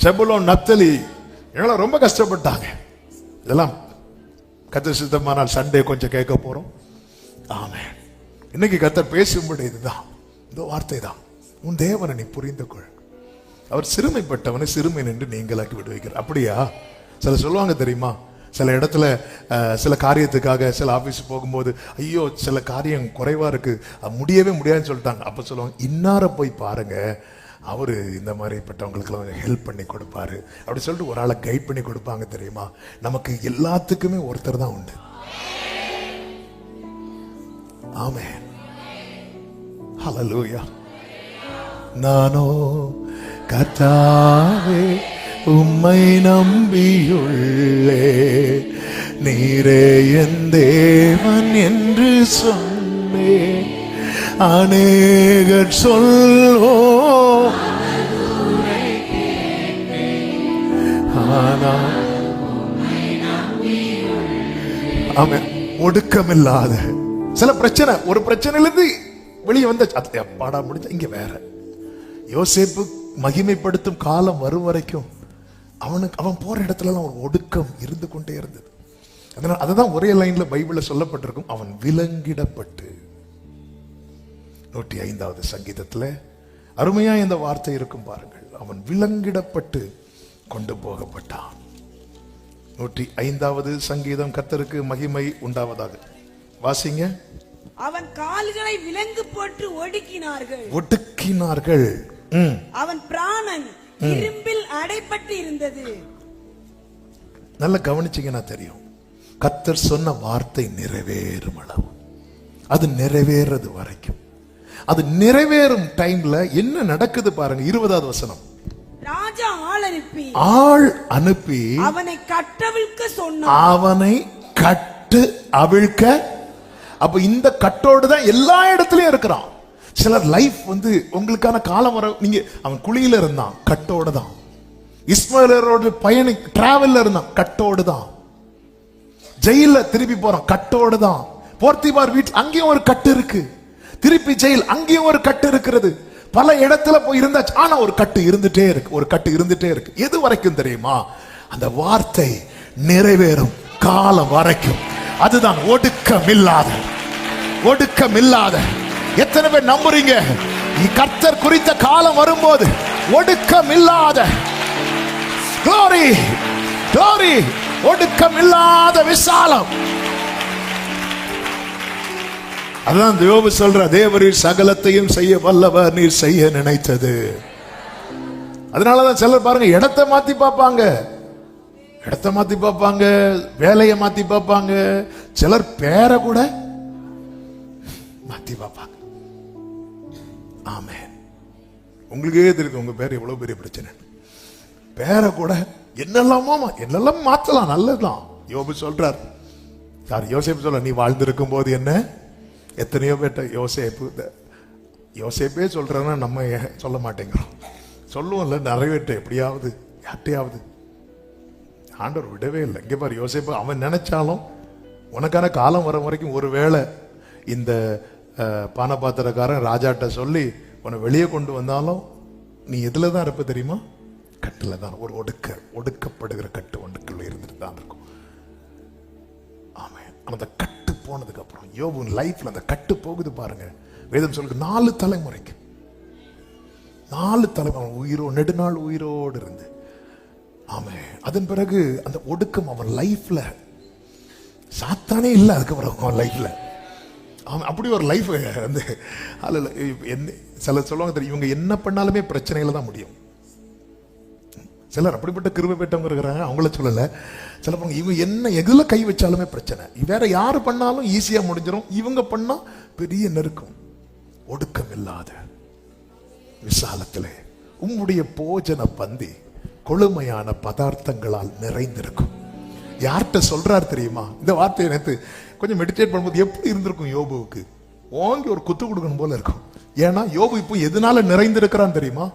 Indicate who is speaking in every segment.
Speaker 1: செபுலோன், நப்தலி இவங்களாம் ரொம்ப கஷ்டப்பட்டாங்க. இதெல்லாம் கர்த்தர் சித்தமானால் சண்டே கொஞ்சம் கேட்க போறோம். ஆமென். இன்னைக்கு கர்த்தர் பேசும்படி இதுதான், இந்த வார்த்தை தான். உன் தேவனை நீ புரிந்து கொள். அவர் சிறுமைப்பட்டவனை சிறுமை நின்று நீங்களாக்கி விடுவிக்கிறார். அப்படியா? சில சொல்லுவாங்க தெரியுமா, சில இடத்துல சில காரியத்துக்காக சில ஆபீஸ் போகும்போது ஐயோ சில காரியம் குறைவா இருக்கு, முடியவே முடியாதுன்னு சொல்லிட்டாங்க. அப்ப சொல்லுவாங்க, இன்னார போய் பாருங்க, அவரு இந்த மாதிரிப்பட்டவங்களுக்கு ஹெல்ப் பண்ணி கொடுப்பாரு அப்படி சொல்லிட்டு ஒரு ஆளை கைட் பண்ணி கொடுப்பாங்க தெரியுமா. நமக்கு எல்லாத்துக்குமே ஒருத்தர் தான் உண்டு. ஆமென். ஹல்லேலூயா. நானோ கர்த்தாவே உம்மை நம்பியுள்ளே, நீரே என் தேவன் என்று சொன்னே. அநேகர் சொல்லோ ஒடுக்கமில்லாத சில பிரச்சனை, ஒரு பிரச்சனையிலிருந்து வெளியே வந்த பாடா முடிஞ்ச இங்க வேற. யோசேப்பு மகிமைப்படுத்தும் காலம் வரும் வரைக்கும் அவன் போற இடத்துல ஒரு ஒடுக்கம் இருந்து கொண்டே இருந்தது. அதனால அதுதான் ஒரே லைன்ல பைபிள்ல சொல்லப்பட்டிருக்கும், அவன் விலங்கிடப்பட்டு. 105வது சங்கீதத்துல அருமையா இந்த வார்த்தை இருக்கும் பாருங்கள், அவன் விலங்கிடப்பட்டு கொண்டு போகப்பட்டான். 105வது சங்கீதம். கர்த்தருக்கு மகிமை உண்டாவதாக. வாசிங்க.
Speaker 2: அவன் கால்களை விலங்கு போட்டு ஒடுக்கினார்கள். அவன் பிராணன் இரும்பில் அடைப்பட்டு இருந்தது.
Speaker 1: நல்ல கவனிச்சீங்கன்னா தெரியும், கர்த்தர் சொன்ன வார்த்தை நிறைவேறும் அளவு, அது நிறைவேறது வரைக்கும், அது நிறைவேறும் டைம்ல என்ன நடக்குது பாருங்க. 20வது வசனம்.
Speaker 2: ராஜா
Speaker 1: ஆள் அனுப்பி
Speaker 2: அவனை கட்டவிழ்க்க சொன்னான்.
Speaker 1: அவனை கட்டு அவிழ்க்க. அப்ப இந்த கட்டோடு தான் எல்லா இடத்துலயும் இருக்கிறான். சிலர் லைஃப் உங்களுக்கான காலம் வர, நீங்க அவன் குழியில இருந்தான், கட்டோடு தான். இஸ்மாயிலரோட பயணி டிராவல்ல இருந்தான், கட்டோடு தான். ஜெயில திருப்பி போறான், கட்டோடு தான். போர்த்திபார் வீட்டு அங்கேயும் ஒரு கட்டு இருக்கு, திருப்பி ஜெயில் அங்கேயும் ஒரு கட்டு இருக்கிறது. பல இடத்துல போய் இருந்தாச்சு, ஆனா ஒரு கட்டு இருந்துட்டே இருக்கு, ஒரு கட்டு இருந்துட்டே இருக்கு. எது வரைக்கும் தெரியுமா? அந்த வார்த்தை நிறைவேறும் காலம் வரைக்கும். அதுதான் ஒடுக்கமில்லாத. ஒடுக்கமில்லாத. எத்தனை பேர் நம்புறீங்க? கர்த்தர் குறித்த காலம் வரும்போது ஒடுக்கமில்லாத, glory glory, ஒடுக்கமில்லாத விசாலம். அதான் யோபு சொல்ற, தேவரீர் சகலத்தையும் செய்ய வல்லவர், நீர் செய்ய நினைத்தது. அதனாலதான் சிலர் பாருங்க இடத்தை மாத்தி பார்ப்பாங்க, இடத்தை மாத்தி பார்ப்பாங்க, வேலையை மாத்தி பார்ப்பாங்க, சிலர் பேரை கூட மாத்தி பார்ப்பாங்க. ஆமென். உங்களுக்கே தெரியுது உங்க பேர் எவ்வளவு பெரிய பிரச்சனை. பேரை கூட என்னெல்லாம் மாத்தலாம், நல்லதுதான். யோபு சொல்றார், யோசேப்பு சொல்ற, நீ வாழ்ந்திருக்கும் போது என்ன. எத்தனையோ பேட்ட யோசேப்பே சொல்றேன்னா நம்ம சொல்ல மாட்டேங்கிறோம். சொல்லுவோம்ல, நிறைவேற்ற எப்படியாவது யார்ட்டையாவது. ஆண்டவர் விடவே இல்லை. இங்கே பாரு, யோசேப்பு அவன் நினைச்சாலும் உனக்கான காலம் வர வரைக்கும் ஒருவேளை இந்த பானபாத்திரக்காரன் ராஜாட்ட சொல்லி உன்னை வெளியே கொண்டு வந்தாலும் நீ எதுல தான் இருப்ப தெரியுமா? கட்டுல தான். ஒரு ஒடுக்கப்படுகிற கட்டு ஒன்றுக்குள்ள இருந்துட்டு தான் இருக்கும். ஆமென். அந்த கட்டு போனதுக்கு அப்புறம் யோபு லைஃப்ல அந்த கட்டு போகுது பாருங்க. வேதம் சொல்லுது 4 தலைமுறைக்கு, 4 தலைமுறை உயிரோ நெடுநாள் உயிரோடு இருந்து. ஆமென். அதன் பிறகு அந்த ஒடுக்கம் அவன் லைஃப்ல சாத்தானே இல்லை. அதுக்கப்புறம் அவன் லைஃப்ல அவன் அப்படி ஒரு லைஃப் சில சொல்லுவாங்க தெரியும், இவங்க என்ன பண்ணாலுமே பிரச்சனையில தான் முடியும். சிலர் அப்படிப்பட்ட கிருபை பெற்றவங்க இருக்கிறாங்க, அவங்கள சொல்லல. சில இவங்க என்ன எதுல கை வச்சாலுமே பிரச்சனை, வேற யாரு பண்ணாலும் ஈஸியா முடிஞ்சிடும், இவங்க பண்ணா பெரிய நெருக்கம். ஒடுக்கம் இல்லாத விசாலத்திலே உம்முடைய போஜன பந்தி கொழுமையான பதார்த்தங்களால் நிறைந்திருக்கும். யார்கிட்ட சொல்றார் தெரியுமா இந்த வார்த்தையை? நேற்று கொஞ்சம் மெடிடேட் பண்ணும்போது எப்படி இருந்திருக்கும் யோபுவுக்கு? ஓங்கி ஒரு குத்து கொடுக்கணும் போல இருக்கும். ஏன்னா யோபு இப்போ எதனால நிறைந்திருக்கிறான் தெரியுமா?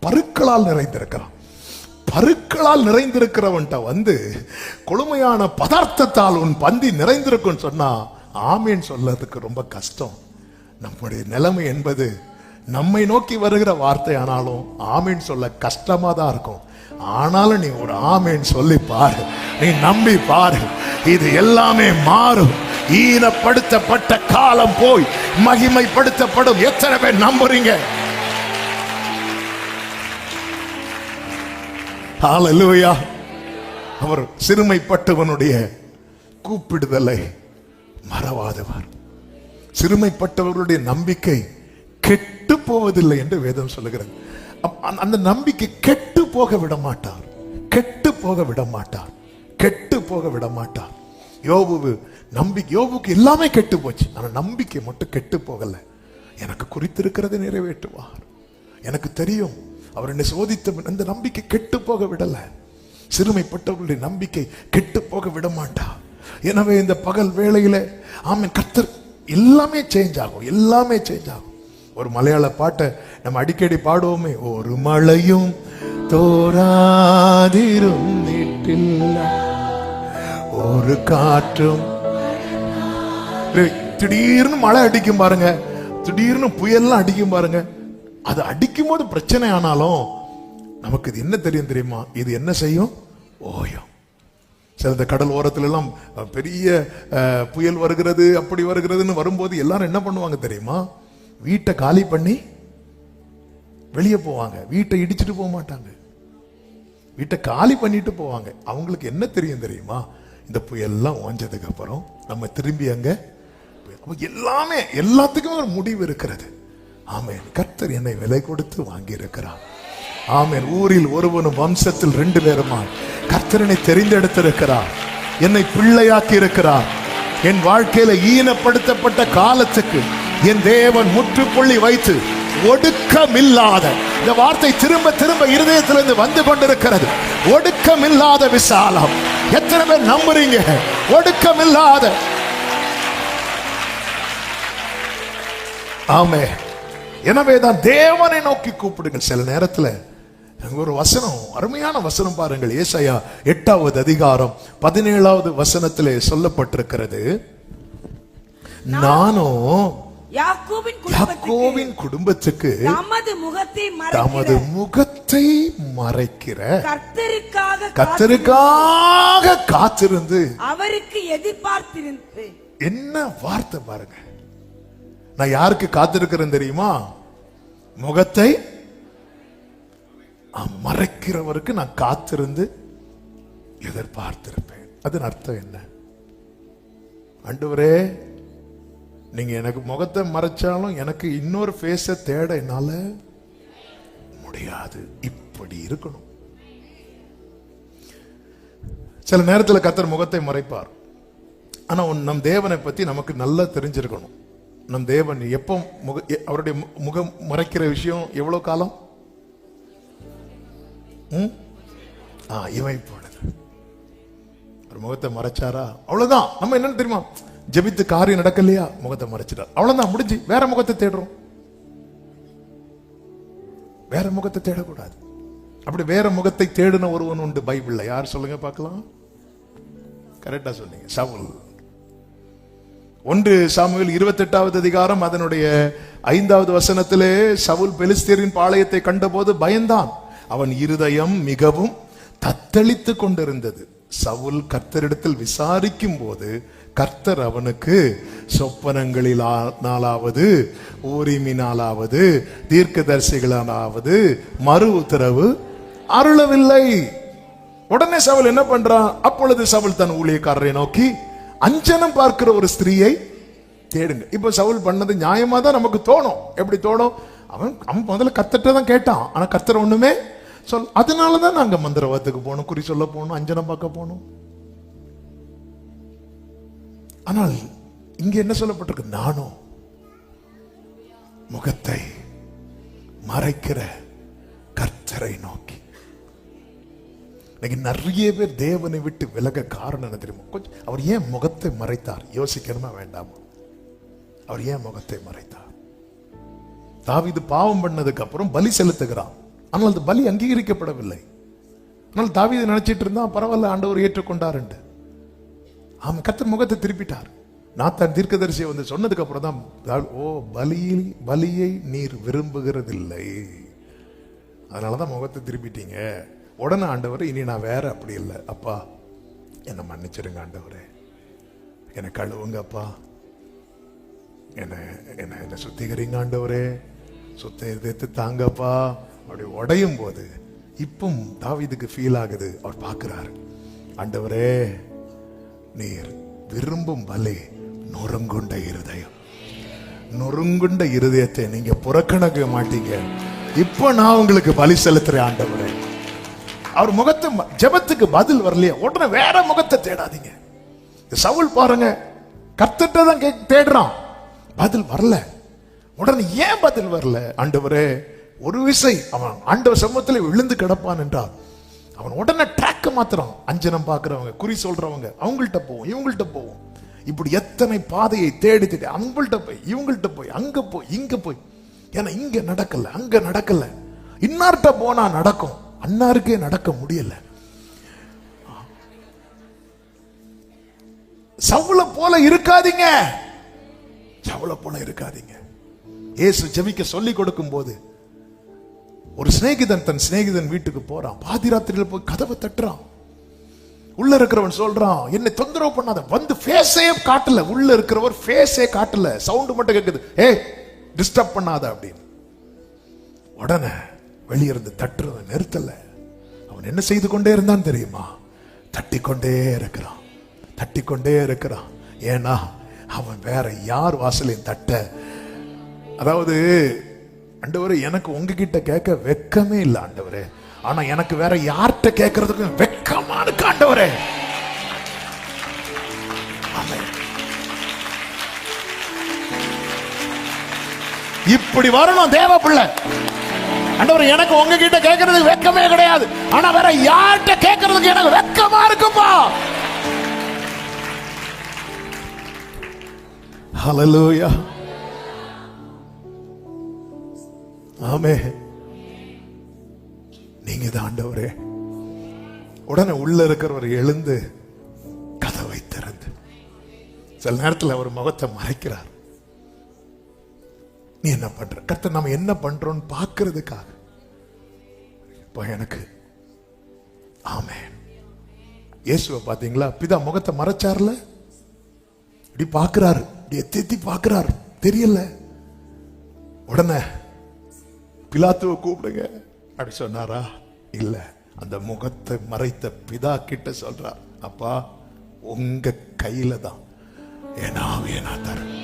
Speaker 1: பருக்களால் நிறைந்திருக்கிறான். பருக்களால் நிறைந்திருக்கிறவன்ட்ட கொழுமையான பதார்த்தத்தால் உன் பந்தி நிறைந்திருக்கும் சொன்னா ஆமேன் சொல்லறதுக்கு ரொம்ப கஷ்டம். நம்முடைய நிலைமை என்பது நம்மை நோக்கி வருகிற வார்த்தை ஆனாலும் ஆமீன் சொல்ல கஷ்டமா தான் இருக்கும். ஆனாலும் நீ ஒரு ஆமீன் சொல்லி பாரு, நீ நம்பி பாரு, இது எல்லாமே மாறும். ஈனப்படுத்தப்பட்ட காலம் போய் மகிமைப்படுத்தப்படும். எத்தனை பேர் நம்புறீங்க? ஹல்லேலூயா. அவர் சிறுமைப்பட்டவனுடைய கூப்பிடுதலை மறவாதவர். சிறுமைப்பட்டவர்களுடைய நம்பிக்கை கெட்டு போவதில்லை என்று வேதம் சொல்லுகிறது. அந்த நம்பிக்கை கெட்டு போக விட மாட்டார், கெட்டு போக விட மாட்டார், கெட்டு போக விட மாட்டார். யோபுக்கு எல்லாமே கெட்டு போச்சு, ஆனா நம்பிக்கை மட்டும் கெட்டு போகல. எனக்கு குறித்திருக்கிறதை நிறைவேற்றுவார், எனக்கு தெரியும் அவர் என்னை சோதித்த அந்த நம்பிக்கை கெட்டு போக விடல. சிறுமைப்பட்டவர்களுடைய நம்பிக்கை கெட்டு போக விட மாட்டார். எனவே இந்த பகல் வேளையில ஆமென், கர்த்தர் எல்லாமே சேஞ்ச் ஆகும், எல்லாமே சேஞ்ச் ஆகும். ஒரு மலையாள பாட்டை நம்ம அடிக்கடி பாடுவோமே, ஒரு மழையும் தோராதிரும் ஒரு காற்றும். திடீர்னு மழை அடிக்கும் பாருங்க, திடீர்னு புயல்லாம் அடிக்கும் பாருங்க. அது அடிக்கும் போது பிரச்சனை ஆனாலும் நமக்கு இது என்ன தெரியும் தெரியுமா? இது என்ன செய்யும்? ஓயம். சில இந்த கடல் ஓரத்துல எல்லாம் பெரிய புயல் வருகிறது, அப்படி வருகிறதுன்னு வரும்போது எல்லாரும் என்ன பண்ணுவாங்க தெரியுமா? வீட்டை காலி பண்ணி வெளியே போவாங்க. வீட்டை இடிச்சுட்டு போக மாட்டாங்க, வீட்டை காலி பண்ணிட்டு போவாங்க. அவங்களுக்கு என்ன தெரியும் தெரியுமா? இந்த புயல்லாம் ஓஞ்சதுக்கு அப்புறம் நம்ம திரும்பி அங்க எல்லாமே, எல்லாத்துக்குமே ஒரு முடிவு இருக்கிறது. ஆமென். கர்த்தர் என்னை விலை கொடுத்து வாங்கி இருக்கிறார். ஆமென். ஊரில் ஒருவனும் வம்சத்தில் 2 பேருமா கர்த்தர் என்னை தெரிந்தெடுத்திருக்கிறார், என்னை பிள்ளையாக்கி இருக்கிறார். என் வாழ்க்கையில ஈனப்படுத்தப்பட்ட காலத்துக்கு என் தேவன் முற்றுப்புள்ளி வைத்து ஒடுக்கமில்லாத, இந்த வார்த்தை திரும்ப திரும்ப இருதயத்திலிருந்து வந்து கொண்டிருக்கிறது, ஒடுக்கமில்லாத விசாலம். எத்தனை பேர் நம்புறீங்க? ஒடுக்கமில்லாத. ஆமே. எனவேதான் தேவனை நோக்கி கூப்பிடுங்கள். சில நேரத்தில் ஒரு வசனம், அருமையான வசனம் பாருங்கள். ஏசாயா 8வது அதிகாரம் 17வது வசனத்திலே சொல்லப்பட்டிருக்கிறது, நானும் யாக்கோபின் குடும்பத்துக்கு தமது முகத்தை மறைக்கிற கர்த்தருக்காக காத்திருந்து
Speaker 2: அவருக்கு எதிர்பார்த்திருந்து.
Speaker 1: என்ன வார்த்தை பாருங்க! நான் யாருக்கு காத்திருக்கிறேன் தெரியுமா? முகத்தை மறைக்கிறவருக்கு நான் காத்திருந்து எதிர்பார்த்திருப்பேன். அதன் அர்த்தம் என்ன? ஆண்டவரே, நீங்க எனக்கு முகத்தை மறைச்சாலும் எனக்கு இன்னொரு ஃபேஸை தேட என்னால முடியாது. இப்படி இருக்கணும். சில நேரத்தில் கர்த்தர் முகத்தை மறைப்பார். ஆனா நம் தேவனை பத்தி நமக்கு நல்லா தெரிஞ்சிருக்கணும். நம் தேவன் எப்போ அவருடைய முகம் மறைக்கிற விஷயம் எவ்வளவு காலம்? இவன் பொழுது ஒரு முகத்தை மறைச்சாரா, அவ்வளவுதான். நம்ம என்னன்னு தெரியுமா? ஜெபித்து காரியம் நடக்கலையா, முகத்தை மறைச்சிட்டார், அவ்வளவுதான், முடிஞ்சு. வேற முகத்தை தேடுறோம். வேற முகத்தை தேடக்கூடாது. அப்படி வேற முகத்தை தேடின ஒருவன் உண்டு பைபிள்ல. யார் சொல்லுங்க பார்க்கலாம்? கரெக்டா சொன்னீங்க, சவுல். 1 சாமுவேல் 28வது அதிகாரம் அதனுடைய 5வது வசனத்திலே, சவுல் பெலிஸ்தியரின் பாளையத்தை கண்டபோது பயந்தான், அவன் இருதயம் மிகவும் தத்தளித்து கொண்டிருந்தது. சவுல் கர்த்தரிடத்தில் விசாரிக்கும் போது கர்த்தர் அவனுக்கு சொப்பனங்களினாலாவது ஊரிமினாலாவது தீர்க்கதரிசிகளாலாவது மறு உத்தரவு அருளவில்லை. உடனே சவுல் என்ன பண்றான்? அப்பொழுது சவுல் தன் ஊழியக்காரரை நோக்கி, அஞ்சனம் பார்க்கிற ஒரு ஸ்திரீயை தேடுங்க. இப்ப சவுல் பண்ணது நியாயமா தான் நமக்கு தோணும். எப்படி தோணும்? அவன் முதல்ல கர்த்தர்ட்ட தான் கேட்டான், ஆனா கர்த்தர் ஒண்ணுமே சொல். அதனாலதான் நாங்க மந்திரவாதத்துக்கு போனோம், குறி சொல்ல போனோம், அஞ்சனம் பார்க்க போனோம். ஆனால் இங்க என்ன சொல்லப்பட்டிருக்கு? நானும் முகத்தை மறைக்கிற கர்த்தரை நோக்கி. நிறைய பேர் தேவனை விட்டு விலக காரணம் என்ன தெரியுமா? கொஞ்சம் அவர் ஏன் முகத்தை மறைத்தார் யோசிக்கணுமா வேண்டாமா? அவர் ஏன் முகத்தை மறைத்தார்? தாவீது பாவம் பண்ணதுக்கு அப்புறம் பலி செலுத்துகிறான், ஆனால் அந்த பலி அங்கீகரிக்கப்படவில்லை. ஆனால் தாவீது நினைச்சிட்டு இருந்தான், பரவாயில்ல, ஆண்டவர் ஏற்றுக்கொண்டார். அவன் கர்த்தர் முகத்தை திருப்பிட்டார். நாத்தான் தீர்க்கதரிசியை வந்து சொன்னதுக்கு அப்புறம் தான், ஓ பலியை நீர் விரும்புகிறதில்லை, அதனாலதான் முகத்தை திருப்பிட்டீங்க. உடனே ஆண்டவர், இனி நான் வேற அப்படி இல்லை, அப்பா என்னை மன்னிச்சிருங்க ஆண்டவரே, என்னை கழுவுங்க அப்பா, என்ன சுத்திகரிங்க ஆண்டவரே, சுத்த இதயத்தை தாங்கப்பா. அப்படி உடையும் போது இப்பவும் தாவீதுக்கு ஃபீல் ஆகுது. அவர் பார்க்கிறாரு, ஆண்டவரே நீர் விரும்பும் பலி நொறுங்குண்ட இருதயம், நொறுங்குண்ட இருதயத்தை நீங்க புறக்கணிக்க மாட்டீங்க, இப்ப நான் உங்களுக்கு பலி செலுத்துறேன் ஆண்டவரே. அவர் முகத்தை, ஜெபத்துக்கு பதில் வரலையே, உடனே வேற முகத்தை தேடாதீங்க. சவுல் பாருங்க, கர்த்தர்ட்ட தான் தேடுறான், பதில் வரல. உடனே ஏன் பதில் வரல? ஆண்டவரே, ஒரு விசை அவன் ஆண்டவர் சமூகத்தில் விழுந்து கிடப்பான் என்றால் அவன் உடனே ட்ராக்க மாத்திரம். அஞ்சனம் பார்க்கிறவங்க, குறி சொல்றவங்க, அவங்கள்ட்ட போவோம், இவங்கள்ட்ட போவோம், இப்படி எத்தனை பாதையை தேடி தேடி அவங்கள்ட்ட போய், இவங்கள்ட்ட போய், அங்க போய், இங்க போய், ஏன்னா இங்க நடக்கல, அங்க நடக்கல, இன்னார்ட்ட போனா நடக்கும், அன்னாருக்கே நடக்க முடியல. சவுல போல இருக்காதீங்க, சவுல போல இருக்காதீங்க. இயேசு ஜெபிக்க சொல்லி கொடுக்கும் போது ஒரு சிநேகிதன் தன் சிநேகிதன் வீட்டுக்கு போறான். பாதி ராத்திரியில போய் கதவை தட்டுறான். உள்ள இருக்கிறவன் சொல்றான், என்னை தொந்தரவு பண்ணாத. வந்து ஃபேஸே காட்டல, உள்ள இருக்கிறவர் ஃபேஸே காட்டல, சவுண்ட் மட்டும் கேட்குது, ஏய் டிஸ்டர்ப் பண்ணாத அப்படின்னு. உடனே வெளியிருந்து தட்டுறவன் நிறுத்தல. அவன் என்ன செய்து கொண்டே இருந்தான் தெரியுமா? தட்டிக்கொண்டே இருக்கிறான், தட்டிக்கொண்டே இருக்கிறான். ஏன்னா அவன் வேற யார் வாசலையும் தட்ட, அதாவது ஆண்டவரே எனக்கு உங்ககிட்ட கேட்க வெக்கமே இல்லை ஆண்டவரே, ஆனா எனக்கு வேற யார்கிட்ட கேட்கறதுக்கு வெக்கமா இருக்கு ஆண்டவரே. இப்படி வரணும் தேவ பிள்ளை. ஆண்டவரே எனக்கு உங்ககிட்ட கேட்கறதுக்கு வெக்கமே கிடையாது, ஆனா வேற யார்கிட்ட கேட்கறதுக்கு எனக்கு வெக்கமா இருக்குப்பா. ஹல்லேலூயா, ஆமென். நீங்க தான் ஆண்டவரே. உடனே உள்ள இருக்கிறவர் எழுந்து கதவை திறந்து, சில நேரத்தில் அவர் முகத்தை மறைக்கிறார். நீ என்ன பண்ற? கர்த்தர் நாம என்ன பண்றோம் பார்க்கிறதுக்காக இப்போ எனக்கு. ஆமென். இயேசுவை பாத்தீங்களா? பிதா முகத்தை மறைச்சார்ல, இப்படி பாக்குறாரு, இப்படி எத்தி பாக்குறாரு, தெரியல. உடனே பிலாத்துவை கூப்பிடுங்க அப்படி சொன்னாரா? இல்ல, அந்த முகத்தை மறைத்த பிதா கிட்ட சொல்றார், அப்பா உங்க கையில தான் என் ஆவியை நான் தரேன்.